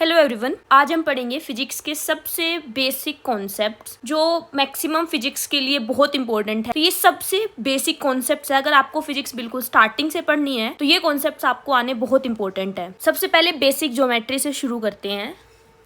Hello everyone, आज हम पढ़ेंगे फिजिक्स के सबसे बेसिक कॉन्सेप्ट्स जो मैक्सिमम फिजिक्स के लिए बहुत इंपॉर्टेंट है। तो ये सबसे बेसिक कॉन्सेप्ट्स है। अगर आपको फिजिक्स बिल्कुल स्टार्टिंग से पढ़नी है तो ये कॉन्सेप्ट्स आपको आने बहुत इंपॉर्टेंट है। सबसे पहले बेसिक ज्योमेट्री से शुरू करते हैं।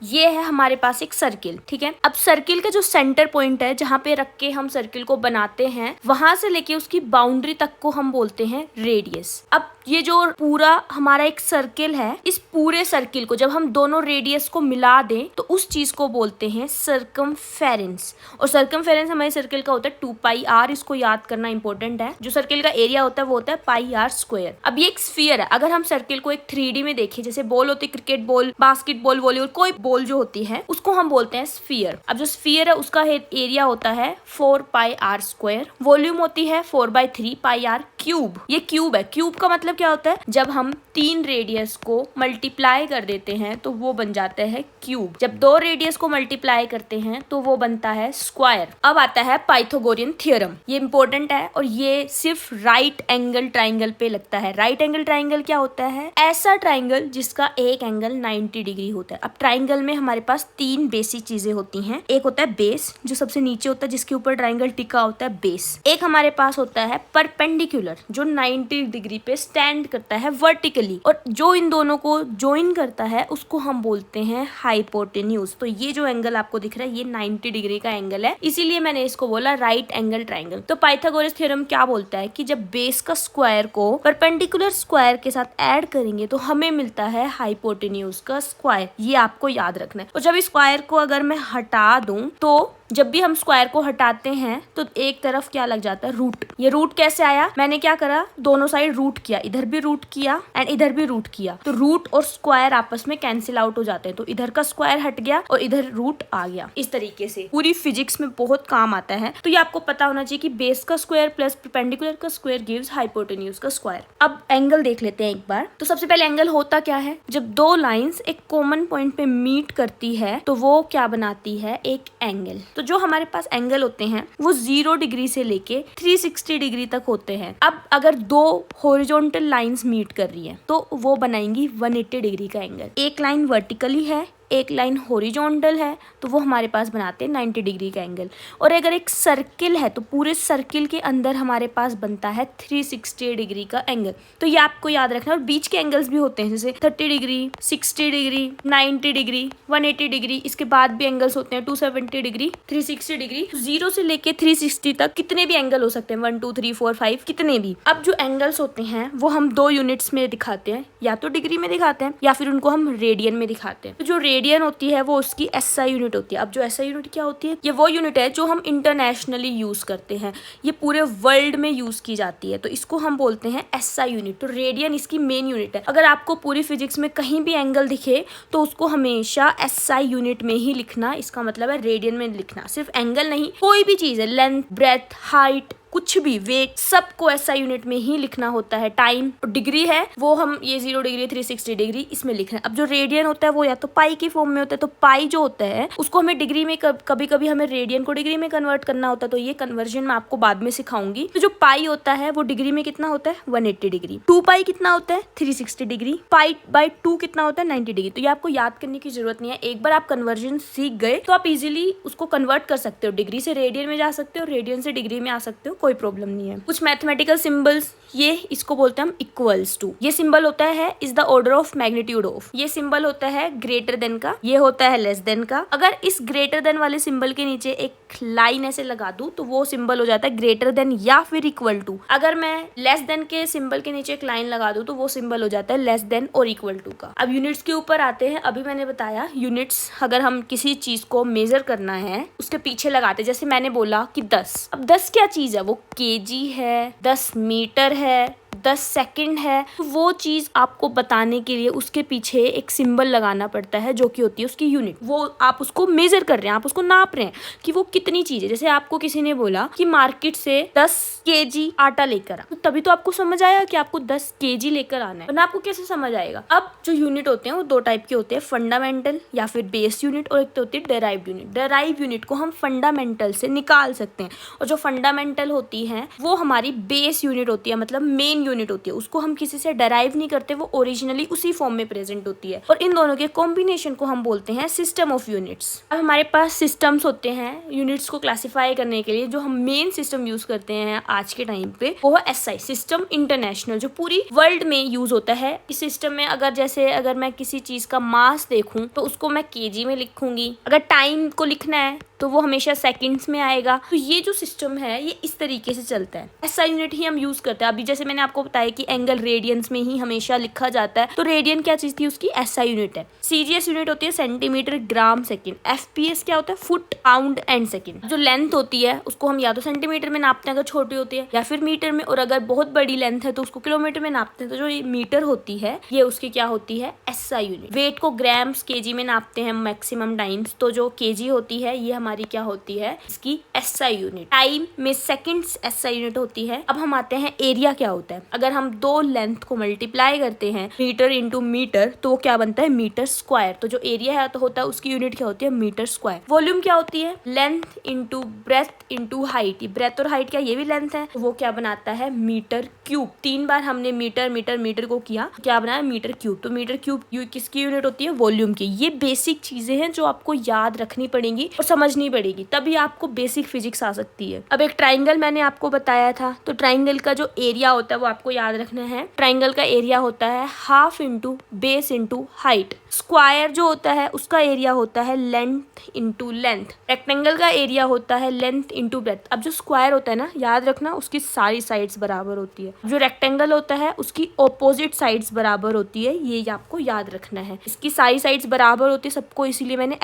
ये है हमारे पास एक सर्किल, ठीक है। अब सर्किल का जो सेंटर पॉइंट है जहाँ पे रख के हम सर्किल को बनाते हैं, वहां से लेके उसकी बाउंड्री तक को हम बोलते हैं रेडियस। अब ये जो पूरा हमारा एक सर्किल है, इस पूरे सर्किल को जब हम दोनों रेडियस को मिला दें तो उस चीज को बोलते हैं सर्कमफेरेंस। और सर्कमफेरेंस हमारे सर्किल का होता है 2πr। इसको याद करना इंपॉर्टेंट है। जो सर्किल का एरिया होता है वो होता है πr²। अब ये एक स्फीयर है। अगर हम सर्किल को एक 3D में देखें, जैसे बॉल होती है, क्रिकेट बॉल, बास्केटबॉल, वॉलीबॉल, कोई बॉल जो होती है उसको हम बोलते हैं स्फीयर। अब जो स्फीयर है उसका एरिया होता है 4πr²। वॉल्यूम होती है 4/3πr³। ये क्यूब है। क्यूब का मतलब क्या होता है? जब हम 3 रेडियस को मल्टीप्लाई कर देते हैं तो वो बन जाता है क्यूब। जब 2 रेडियस को मल्टीप्लाई करते हैं तो वो बनता है स्क्वायर। अब आता है पाइथागोरियन थ्योरम। ये इंपॉर्टेंट है और ये सिर्फ राइट एंगल ट्राइंगल पे लगता है। राइट एंगल ट्राइंगल क्या होता है? ऐसा ट्राइंगल जिसका एक एंगल 90 डिग्री होता है। अब ट्राइंगल में हमारे पास 3 बेसिक चीजें होती हैं। एक होता है बेस, जो सबसे नीचे होता है, जिसके ऊपर ट्राइंगल टिका होता है, बेस। एक हमारे पास होता है परपेंडिकुलर, जो 90 डिग्री पे स्टैंड करता है वर्टिकली, और जो इन दोनों को ज्वाइन करता है उसको हम बोलते हैं हाइपोटेन्यूज। तो ये जो एंगल आपको दिख रहा है ये 90 डिग्री का एंगल है, इसीलिए मैंने इसको बोला राइट एंगल ट्राइंगल। तो पाइथागोरस थ्योरम क्या बोलता है कि जब बेस का स्क्वायर को परपेंडिकुलर स्क्वायर के साथ ऐड करेंगे तो हमें मिलता है हाइपोटेन्यूज का स्क्वायर। ये आपको याद रखना है। और जब इस स्क्वायर को अगर मैं हटा दूं तो जब भी हम स्क्वायर को हटाते हैं तो एक तरफ क्या लग जाता है? रूट। ये रूट कैसे आया? मैंने क्या करा, दोनों साइड रूट किया, इधर भी रूट किया एंड इधर भी रूट किया, तो रूट और स्क्वायर आपस में कैंसिल आउट हो जाते हैं। तो इधर का स्क्वायर हट गया और इधर रूट आ गया। इस तरीके से पूरी फिजिक्स में बहुत काम आता है। तो ये आपको पता होना चाहिए कि बेस का स्क्वायर प्लस परपेंडिकुलर का स्क्वायर गिव्स हाइपोटेन्यूज का स्क्वायर। अब एंगल देख लेते हैं एक बार। तो सबसे पहले एंगल होता क्या है? जब 2 लाइंस एक कॉमन पॉइंट पे मीट करती है तो वो क्या बनाती है? एक एंगल। तो जो हमारे पास एंगल होते हैं वो 0 डिग्री से लेके 360 डिग्री तक होते हैं। अब अगर 2 हॉरिजॉन्टल लाइंस मीट कर रही है तो वो बनाएंगी 180 डिग्री का एंगल। एक लाइन वर्टिकली है, एक लाइन हॉरिजॉन्टल है, तो वो हमारे पास बनाते हैं 90 डिग्री का एंगल। और अगर एक सर्किल है तो पूरे सर्किल के अंदर हमारे पास बनता है 360 डिग्री का एंगल। तो ये आपको याद रखना है। और बीच के एंगल्स भी होते हैं, जैसे 30 डिग्री, 60 डिग्री, 90 डिग्री, 180 डिग्री। इसके बाद भी एंगल्स होते हैं 270 डिग्री, 360 डिग्री। 0 से लेके 360 तक कितने भी एंगल हो सकते हैं, 1 2 3 4 5, कितने भी। अब जो एंगल्स होते हैं वो हम 2 यूनिट्स में दिखाते हैं, या तो डिग्री में दिखाते हैं या फिर उनको हम रेडियन में दिखाते हैं। तो जो रेडियन होती है वो उसकी SI यूनिट होती है। अब जो SI यूनिट क्या होती है? ये वो यूनिट है जो हम इंटरनेशनली यूज करते हैं, ये पूरे वर्ल्ड में यूज की जाती है, तो इसको हम बोलते हैं SI यूनिट। तो रेडियन इसकी मेन यूनिट है। अगर आपको पूरी फिजिक्स में कहीं भी एंगल दिखे तो उसको हमेशा SI यूनिट में ही लिखना, इसका मतलब है रेडियन में लिखना। सिर्फ एंगल नहीं, कोई भी चीज है, लेंथ, ब्रेथ, हाइट, कुछ भी, वेट, सबको SI यूनिट में ही लिखना होता है। टाइम, डिग्री है वो हम ये 0 डिग्री, 360 डिग्री इसमें लिख रहे हैं। अब जो रेडियन होता है वो या तो पाई की फॉर्म में होता है, तो पाई जो होता है उसको हमें डिग्री में, कभी कभी हमें रेडियन को डिग्री में कन्वर्ट करना होता है, तो ये कन्वर्जन मैं आपको बाद में सिखाऊंगी। तो जो पाई होता है वो डिग्री में कितना होता है? 180 डिग्री। 2 पाई कितना होता है? 360 डिग्री। पाई/2 कितना होता है? 90 डिग्री। तो ये आपको याद करने की जरूरत नहीं है। एक बार आप कन्वर्जन सीख गए तो आप इजिली उसको कन्वर्ट कर सकते हो, डिग्री से रेडियन में जा सकते हो, रेडियन से डिग्री में आ सकते हो, कोई प्रॉब्लम नहीं है। कुछ मैथमेटिकल सिंबल्स, ये इसको बोलते हैं हम इक्वल्स टू। ये सिंबल होता है is the order of magnitude of. ये सिंबल होता है ग्रेटर देन का, ये होता है लेस देन का। अगर इस ग्रेटर देन वाले सिंबल के नीचे एक लाइन ऐसे लगा दूं तो वो सिंबल हो जाता है ग्रेटर देन या फिर इक्वल टू। अगर मैं लेस देन के सिंबल के नीचे एक लाइन लगा दूं तो वो सिंबल हो जाता है लेस देन और इक्वल टू का। अब यूनिट्स के ऊपर आते हैं। अभी मैंने बताया यूनिट्स, अगर हम किसी चीज को मेजर करना है उसके पीछे लगाते, जैसे मैंने बोला कि 10। अब 10 क्या चीज है? वो केजी है, 10 मीटर है, 10 सेकंड है। वो चीज आपको बताने के लिए उसके पीछे एक सिंबल लगाना पड़ता है जो कि होती है उसकी यूनिट। वो आप उसको मेजर कर रहे हैं, आप उसको नाप रहे हैं कि वो कितनी चीज है। जैसे आपको किसी ने बोला कि मार्केट से 10 केजी आटा लेकर आ, तो तभी तो आपको समझ आया कि आपको 10 केजी लेकर आना है, वरना आपको कैसे समझ आएगा? अब जो यूनिट होते हैं वो 2 टाइप के होते हैं, फंडामेंटल या फिर बेस यूनिट, और एक तो होती है डेराइव्ड यूनिट। डेराइव्ड यूनिट को हम फंडामेंटल से निकाल सकते हैं, और जो फंडामेंटल होती है वो हमारी बेस यूनिट होती है, मतलब मेन यूनिट होती है उसको हम किसी से डराइव नहीं करते, वो ओरिजिनली उसी फॉर्म में प्रेजेंट होती है, और इन दोनों के कॉम्बिनेशन को हम बोलते हैं सिस्टम ऑफ यूनिट्स। अब हमारे पास सिस्टम्स होते हैं यूनिट्स को क्लासिफाई करने के लिए। जो हम मेन सिस्टम यूज करते हैं आज के टाइम पे वो है SI सिस्टम इंटरनेशनल, जो पूरी वर्ल्ड में यूज होता है। इस सिस्टम में अगर मैं किसी चीज का मास देखूं तो उसको मैं केजी में लिखूंगी, अगर टाइम को लिखना है तो वो हमेशा सेकंड्स में आएगा। तो ये जो सिस्टम है ये इस तरीके से चलता है। SI यूनिट ही हम यूज करते हैं। अभी जैसे मैंने आपको बताया कि एंगल रेडियंस में ही हमेशा लिखा जाता है, तो रेडियन क्या चीज थी, उसकी SI यूनिट है। CGS यूनिट होती है सेंटीमीटर ग्राम सेकंड। FPS क्या होता है, फुट पाउंड एंड सेकंड। जो लेंथ होती है उसको हम या तो सेंटीमीटर में नापते हैं अगर छोटी होती है, या फिर मीटर में, और अगर बहुत बड़ी लेंथ है तो उसको किलोमीटर में नापते हैं। तो जो ये मीटर होती है ये उसकी क्या होती है, SI यूनिट। वेट को ग्राम्स केजी में नापते हैं मैक्सिमम टाइम्स, तो जो केजी होती है ये हमारी क्या होती है, इसकी SI यूनिट। टाइम में सेकंड्स SI यूनिट होती है। अब हम आते हैं एरिया क्या होता है। अगर हम दो लेंथ को मल्टीप्लाई करते हैं मीटर इंटू मीटर तो क्या बनता है, मीटर स्क्वायर। तो जो एरिया है तो होता है उसकी यूनिट क्या होती है, मीटर स्क्वायर। वॉल्यूम क्या होती है, length into breadth into height. Breadth और हाइट क्या, ये भी लेंथ है, तो वो क्या बनाता है, मीटर क्यूब। 3 बार हमने मीटर मीटर मीटर को किया, क्या बनाया, मीटर क्यूब। तो मीटर क्यूब किसकी यूनिट होती है, वॉल्यूम की। ये बेसिक चीजें हैं जो आपको याद रखनी पड़ेंगी और समझनी पड़ेगी, तभी आपको बेसिक फिजिक्स आ सकती है। अब एक ट्राइंगल मैंने आपको बताया था, तो ट्राइंगल का जो एरिया होता है वो आपको याद रखना है। ट्राइंगल का एरिया होता है half into base into height. Square जो होता है उसका एरिया होता है लेंथ इंटू लेंथ। रेक्टेंगल का एरिया होता है लेंथ इंटू ब्रेथ। अब जो स्क्वायर होता है ना, याद रखना उसकी सारी साइड्स बराबर होती है। जो रेक्टेंगल होता है उसकी ऑपोजिट साइड्स बराबर होती है, ये आपको याद रखना है। इसकी सारी साइड्स बराबर होती है सबको, इसीलिए मैंने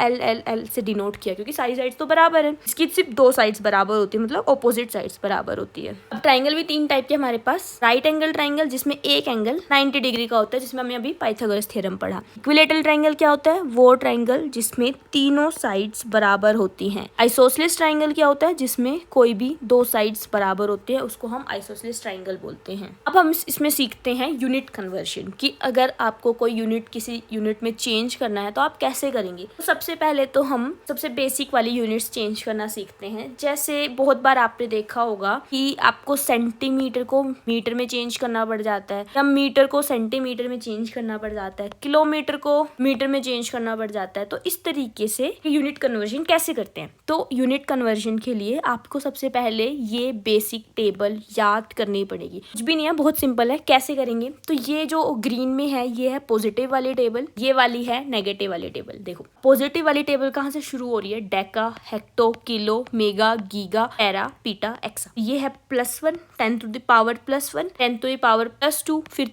L से डिनोट किया, क्योंकि सारी साइड्स तो बराबर है। इसकी सिर्फ 2 साइड्स बराबर होती है, मतलब ऑपोजिट साइड्स बराबर होती है। अब ट्राइंगल भी 3 टाइप के हमारे पास। राइट एंगल ट्राइंगल जिसमें एक एंगल 90 डिग्री का होता है, जिसमें हमने अभी पाइथागोरस थ्योरम पढ़ा। इक्विलेटरल ट्राइंगल क्या होता है, वो ट्राइंगल जिसमें तीनों साइड्स बराबर होती हैं। आइसोसेलेस ट्राइंगल क्या होता है, जिसमें कोई भी 2 साइड्स बराबर होते हैं, उसको हम आइसोसेलेस ट्राइंगल बोलते हैं। अब हम इसमें सीखते हैं यूनिट कन्वर्शन, कि अगर आपको कोई यूनिट किसी यूनिट में चेंज करना है तो आप कैसे करेंगे। तो सबसे पहले तो हम सबसे बेसिक वाली यूनिट्स चेंज करना सीखते हैं। जैसे बहुत बार आपने देखा होगा कि आपको सेंटीमीटर को मीटर में चेंज करना पड़ जाता है, या मीटर को सेंटीमीटर में चेंज करना पड़ जाता है, किलोमीटर को मीटर में चेंज करना पड़ जाता है। तो इस तरीके से यूनिट कन्वर्जन कैसे करते हैं। तो यूनिट कन्वर्जन के लिए आपको सबसे पहले ये बेसिक टेबल याद करनी पड़ेगी। कुछ भी नहीं है, बहुत सिंपल है। कैसे करेंगे, तो ये जो ग्रीन में है ये है पॉजिटिव वाली टेबल, ये वाली है नेगेटिव वाली टेबल। देखो पॉजिटिव वाली टेबल कहाँ से शुरू हो रही है, deca, hecto, kilo, mega, giga, tera, peta, exa. ये है +1, 10 to the power +1, 10 to the power +2, फिर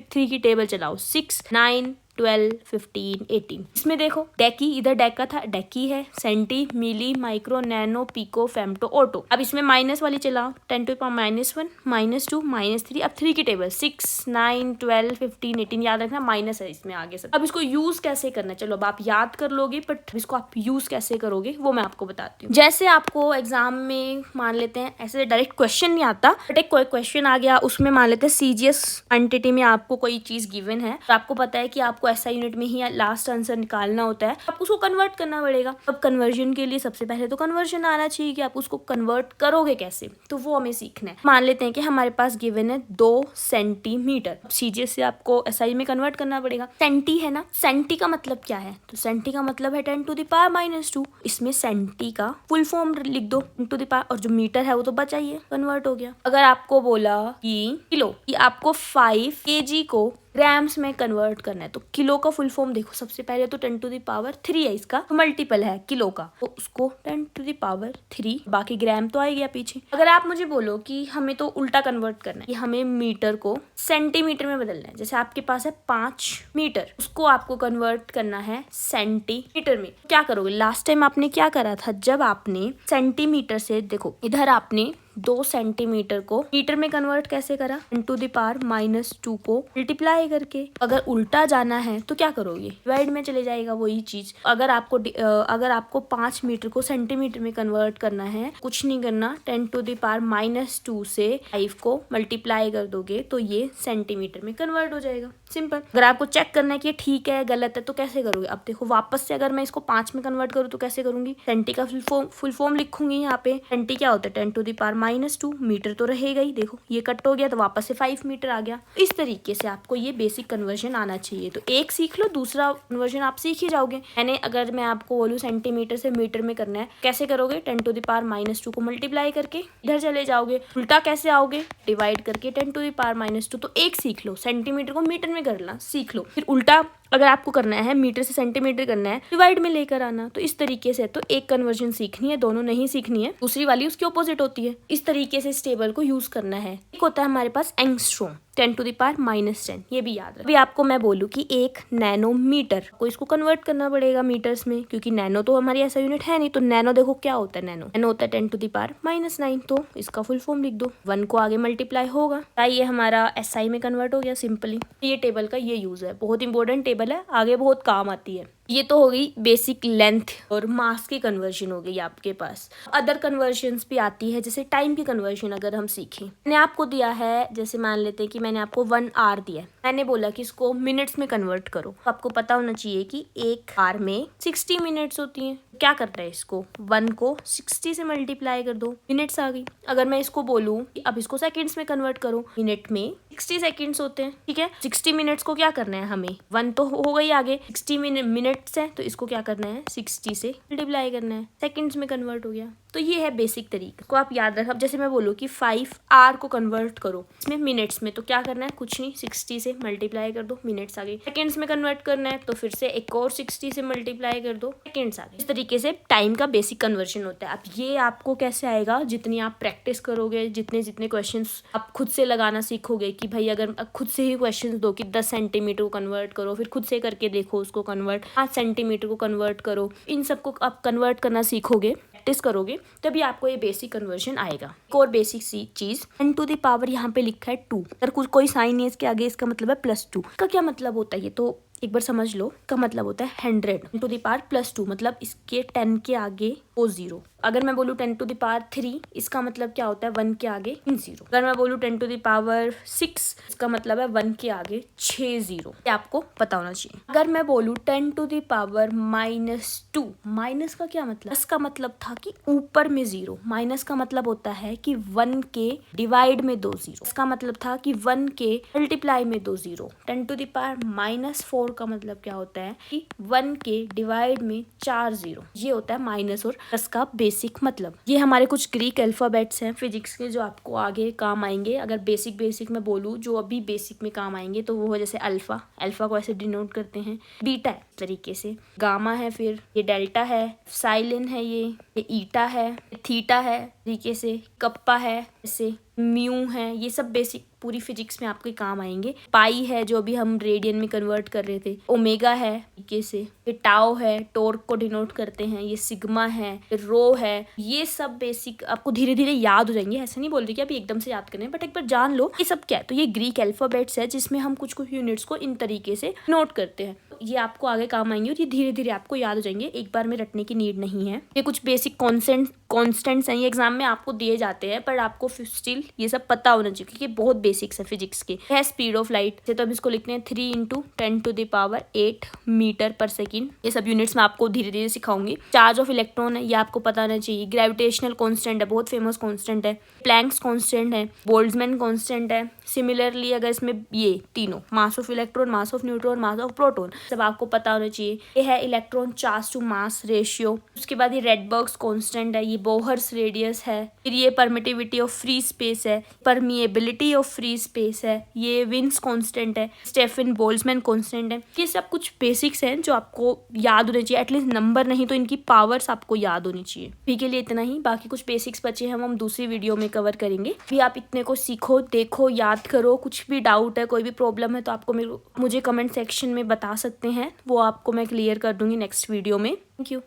3 की टेबल चलाओ, 6, 9, 12, 15, 18। इसमें देखो डेकी, इधर डेका था, डेकी है, centi, milli, micro, nano, pico, femto, atto. अब इसमें माइनस वाली चलाओ, 10 टू पावर -1, -2, -3। अब 3 की टेबल 6, 9, 12, 15, 18। याद रखना माइनस है इसमें आगे सब। अब इसको यूज कैसे करना है, चलो अब आप याद कर लोगे, बट इसको आप यूज कैसे करोगे वो मैं आपको बताती हूँ। जैसे आपको एग्जाम में मान लेते हैं, ऐसे डायरेक्ट क्वेश्चन नहीं आता, बट एक कोई क्वेश्चन आ गया, उसमें मान लेते हैं CGS क्वांटिटी में आपको कोई चीज गिवन है, तो आपको पता है कि आपको SI यूनिट में ही लास्ट आंसर निकालना होता है, आपको उसको कन्वर्ट करना पड़ेगा। अब कन्वर्जन के लिए सबसे पहले तो कन्वर्जन आना चाहिए कि आप उसको कन्वर्ट करोगे कैसे, तो वो हमें सीखना है। मान लेते हैं कि हमारे पास गिवन है 2 सेंटीमीटर। CGS से आपको SI में कन्वर्ट करना पड़ेगा। सेंटी है ना, सेंटी का मतलब क्या है, तो सेंटी का मतलब है 10 टू द पावर -2। इसमें सेंटी का फुल फॉर्म लिख दो, 10 टू द पावर, और जो मीटर है वो तो बचा ही है, कन्वर्ट हो गया। अगर आपको बोला कि किलो, कि आपको 5 kg को ग्राम्स में कन्वर्ट करना है, तो किलो का फुल फॉर्म देखो, सबसे पहले तो 10 टू द पावर 3 है, इसका तो मल्टीपल है किलो का, तो उसको 10 टू द पावर 3, बाकी ग्राम तो आ गया पीछे। अगर आप मुझे बोलो कि हमें तो उल्टा कन्वर्ट करना है, कि हमें मीटर को सेंटीमीटर में बदलना है, जैसे आपके पास है 5 मीटर, उसको आपको कन्वर्ट करना है सेंटीमीटर में, क्या करोगे। लास्ट टाइम आपने क्या करा था, जब आपने सेंटीमीटर से, देखो इधर आपने 2 सेंटीमीटर को मीटर में कन्वर्ट कैसे करा, 10 टू द पावर -2 को मल्टीप्लाई करके। अगर उल्टा जाना है तो क्या करोगे, डिवाइड में चले जाएगा वही चीज। अगर आपको 5 मीटर को सेंटीमीटर में कन्वर्ट करना है, कुछ नहीं करना, 10 टू द पावर -2 से 5 को मल्टीप्लाई कर दोगे तो ये सेंटीमीटर में कन्वर्ट हो जाएगा, सिंपल। अगर आपको चेक करना है कि ठीक है गलत है तो कैसे करोगे, अब देखो वापस से अगर मैं इसको 5 में कन्वर्ट करूँ तो कैसे करूंगी, सेंटी का फुल फॉर्म लिखूंगी। यहाँ पे सेंटी क्या होता है, 10 टू द पावर -2 मीटर तो रहेगा ही, देखो ये कट हो गया तो वापस से 5 मीटर आ गया। इस तरीके से आपको ये बेसिक कन्वर्जन आना चाहिए। तो एक सीख लो, दूसरा कन्वर्जन आप सीख ही जाओगे। यानी अगर मैं आपको बोलूँ सेंटीमीटर से मीटर में करना है, कैसे करोगे? 10⁻⁻2 को मल्टीप्लाई करके इधर चले जाओगे। उल्टा कैसे आओगे? डिवाइड करके 10⁻⁻2। तो एक सीख लो, सेंटीमीटर को मीटर में करना सीख लो। फिर उल्टा अगर आपको करना है मीटर से सेंटीमीटर करना है, डिवाइड में लेकर आना। तो इस तरीके से तो एक कन्वर्जन सीखनी है, दोनों नहीं सीखनी है। दूसरी वाली उसके ऑपोजिट होती है। इस तरीके से इस टेबल को यूज करना है। एक होता है हमारे पास एंगस्ट्रॉम 10⁻⁻10। ये भी याद रख। अभी आपको मैं बोलूँ कि 1 नैनोमीटर को इसको कन्वर्ट करना पड़ेगा मीटर्स में, क्योंकि नैनो तो हमारी ऐसा यूनिट है नहीं। तो नैनो देखो क्या होता है, नैनो होता है 10⁻⁻9। तो इसका फुल फॉर्म लिख दो, 1 को आगे मल्टीप्लाई होगा। ये हमारा SI में कन्वर्ट हो गया सिंपली। ये टेबल का ये यूज है, बहुत इंपॉर्टेंट टेबल है, आगे बहुत काम आती है। ये तो हो गई बेसिक लेंथ और मास की कन्वर्जन हो गई आपके पास। अदर कन्वर्जन्स भी आती है, जैसे टाइम की कन्वर्जन अगर हम सीखें। मैंने आपको दिया है, जैसे मान लेते हैं कि मैंने आपको 1 आवर दिया है, मैंने बोला कि इसको मिनट्स में कन्वर्ट करो। तो आपको पता होना चाहिए कि 1 आवर में 60 मिनट्स होती हैं। क्या करना है, इसको 1 को 60 से मल्टीप्लाई कर दो, मिनट्स आ गई। अगर मैं इसको बोलूँ कि अब इसको सेकेंड्स में कन्वर्ट करो, मिनट में 60 सेकेंड्स होते हैं, ठीक है। 60 मिनट्स को क्या करना है हमें, 1 तो हो गई आगे, 60 मिनट्स है तो इसको क्या करना है, 60 से मल्टीप्लाई करना है, सेकेंड्स में कन्वर्ट हो गया। तो ये है बेसिक तरीका, को आप याद रखो। अब जैसे मैं बोलूँ कि 5 आवर को कन्वर्ट करो इसमें मिनट्स में, तो क्या करना है, कुछ नहीं, 60 से मल्टीप्लाई कर दो, मिनट्स आ गई। सेकेंड्स में कन्वर्ट करना है तो फिर से एक और 60 से मल्टीप्लाई कर दो, सेकेंड्स आ गए। इस तरीके से टाइम का बेसिक कन्वर्जन होता है। अब ये आपको कैसे आएगा, जितनी आप प्रैक्टिस करोगे, जितने जितने क्वेश्चंस आप खुद से लगाना सीखोगे, कि भाई अगर खुद से ही क्वेश्चंस दो कि 10 सेंटीमीटर को कन्वर्ट करो, फिर खुद से करके देखो उसको कन्वर्ट, 5 सेंटीमीटर को कन्वर्ट करो, इन सबको आप कन्वर्ट करना सीखोगे, प्रैक्टिस करोगे, तभी आपको ये बेसिक कन्वर्जन आएगा। एक और बेसिक सी चीज, 10 टू द पावर यहाँ पे लिखा है 2, अगर कोई साइन नहीं है इसके आगे, इसका मतलब है +2। का क्या मतलब होता है, ये तो एक बार समझ लो। का मतलब होता है 100 टू द पावर +2, मतलब इसके 10 के आगे वो 0। अगर मैं बोलूँ 10 टू द पावर 3, इसका मतलब क्या होता है, 1 के आगे 0। अगर मैं बोलूँ 10 टू द पावर 6, इसका मतलब है 1 के आगे 6 0। ये आपको पता होना चाहिए। अगर मैं बोलूँ 10 टू द पावर -2, माइनस का क्या मतलब, इसका मतलब था कि ऊपर में 0, माइनस का मतलब होता है कि 1 के डिवाइड में 2 0। इसका मतलब था कि 1 के मल्टीप्लाई में 2 0। 10 टू द पावर -4 का मतलब क्या होता है कि 1 के डिवाइड में 4 0। ये होता है माइनस और प्लस का बेसिक मतलब। ये हमारे कुछ ग्रीक अल्फाबेट्स हैं फिजिक्स के, जो आपको आगे काम आएंगे। अगर बेसिक में बोलूँ जो अभी बेसिक में काम आएंगे, तो वो जैसे अल्फा को ऐसे डिनोट करते हैं, बीटा है तरीके से, गामा है, फिर ये डेल्टा है, साइलिन है, ये ईटा है, थीटा है तरीके से, कप्पा है, ऐसे म्यू है। ये सब बेसिक पूरी फिजिक्स में आपके काम आएंगे। पाई है जो अभी हम रेडियन में कन्वर्ट कर रहे थे, ओमेगा है तरीके से, ये टाओ है, टॉर्क को डिनोट करते हैं, ये सिग्मा है, रो है। ये सब बेसिक आपको धीरे धीरे याद हो जाएंगे। ऐसा नहीं बोल रही कि आप एकदम से याद करें, बट एक बार जान लो ये सब क्या है। तो ये ग्रीक अल्फाबेट्स है जिसमें हम कुछ कुछ यूनिट्स को इन तरीके से नोट करते हैं। ये आपको आगे काम आएंगे और ये धीरे धीरे आपको याद हो जाएंगे। एक बार में रटने की नीड नहीं है। ये कुछ बेसिक कॉन्स्टेंट्स हैं, ये एग्जाम में आपको दिए जाते हैं, पर आपको स्टिल ये सब पता होना चाहिए क्योंकि बहुत बेसिक्स है फिजिक्स के। है स्पीड ऑफ लाइट से, तो हम इसको लिखते हैं 3 × 10⁸ मीटर पर सेकेंड। ये सब यूनिट्स में आपको धीरे धीरे सिखाऊंगी। चार्ज ऑफ इलेक्ट्रॉन है, ये आपको पता होना चाहिए। ग्रेविटेशनल कॉन्स्टेंट है, बहुत फेमस कॉन्स्टेंट है। प्लैंक्स कॉन्स्टेंट है, बोल्ट्जमैन कॉन्स्टेंट है। सिमिलरली अगर इसमें ये तीनों, mass of electron, mass of neutron, mass of proton, सब आपको पता होना चाहिए। ये है electron charge to mass ratio. उसके बाद ये रेडबर्ग्स कांस्टेंट है, ये बोहर्स रेडियस है। फिर ये परमिटिविटी ऑफ फ्री स्पेस है, परमिएबिलिटी ऑफ फ्री स्पेस है, ये विन्स कांस्टेंट है, स्टेफन बोल्ट्जमैन कांस्टेंट है। ये सब कुछ बेसिक्स हैं जो आपको याद होने चाहिए। एटलीस्ट नंबर नहीं तो इनकी पावर्स आपको याद होनी चाहिए। अभी के लिए इतना ही, बाकी कुछ बेसिक्स बचे हैं हम दूसरी वीडियो में कवर करेंगे। भी आप इतने को सीखो, देखो, याद करो। कुछ भी डाउट है, कोई भी प्रॉब्लम है तो आपको मुझे कमेंट सेक्शन में बता सकते हैं, वो आपको मैं क्लियर कर दूंगी नेक्स्ट वीडियो में। Thank you.